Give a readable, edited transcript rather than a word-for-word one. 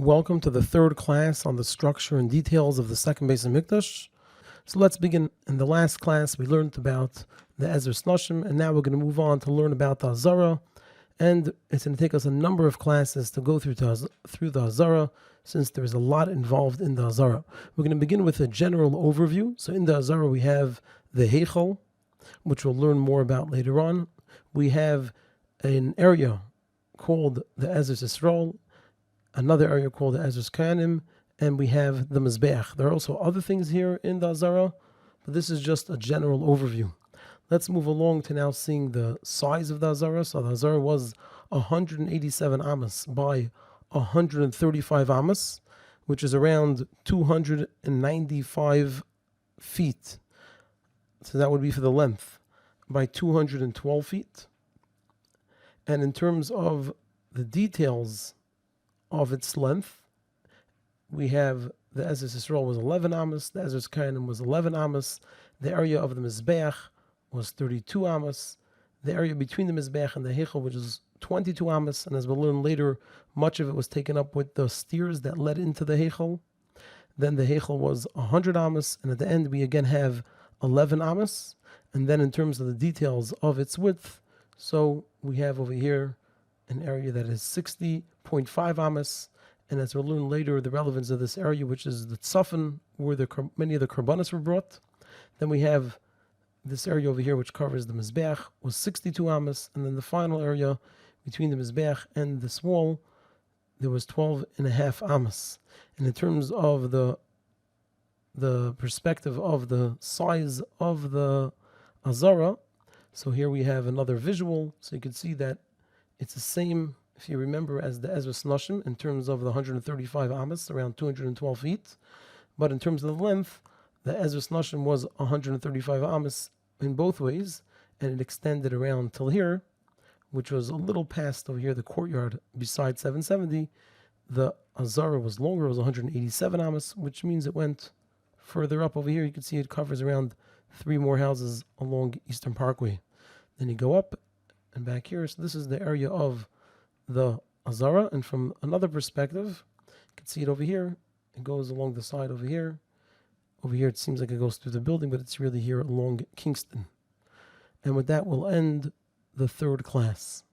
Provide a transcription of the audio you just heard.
Welcome to the third class on the structure and details of the second Beis Hamikdash. So let's begin. In the last class, we learned about the Azara Snoshim, and now we're going to move on to learn about the Azara. And it's going to take us a number of classes to go through the Azara, since there is a lot involved in the Azara. We're going to begin with a general overview. So in the Azara, we have the Heichal, which we'll learn more about later on. We have an area called the Ezras Yisrael, another area called the Ezras Kayanim, and we have the Mizbeach. There are also other things here in the Azara, but this is just a general overview. Let's move along to now seeing the size of the Azara. So the Azara was 187 amas by 135 amas, which is around 295 feet. So that would be for the length, by 212 feet. And in terms of the details of its length, we have the Ezras Yisrael was 11 amas, the Ezras Kayanim was 11 amas, the area of the Mizbeach was 32 amas, the area between the Mizbeach and the Heichal, which is 22 amas, and as we'll learn later, much of it was taken up with the stairs that led into the Heichal. Then the Heichal was 100 amas, and at the end we again have 11 amas, and then in terms of the details of its width, so we have over here an area that is 60.5 amas, and as we'll learn later, the relevance of this area, which is the Tzafan, where many of the Karbanos were brought. Then we have this area over here, which covers the Mizbeach, was 62 amas, and then the final area between the Mizbeach and this wall, there was 12.5 amas. And in terms of the perspective of the size of the Azara, so here we have another visual, so you can see that it's the same, if you remember, as the Ezra Snoshim in terms of the 135 amas, around 212 feet. But in terms of the length, the Ezra Snoshim was 135 amas in both ways, and it extended around till here, which was a little past over here, the courtyard beside 770. The Azara was longer, it was 187 amas, which means it went further up over here. You can see it covers around 3 more houses along Eastern Parkway. Then you go up and back here. So this is the area of the Azara, and from another perspective, you can see it over here. It goes along the side over here. Over here, it seems like it goes through the building, but it's really here along Kingston. And with that, we'll end the third class.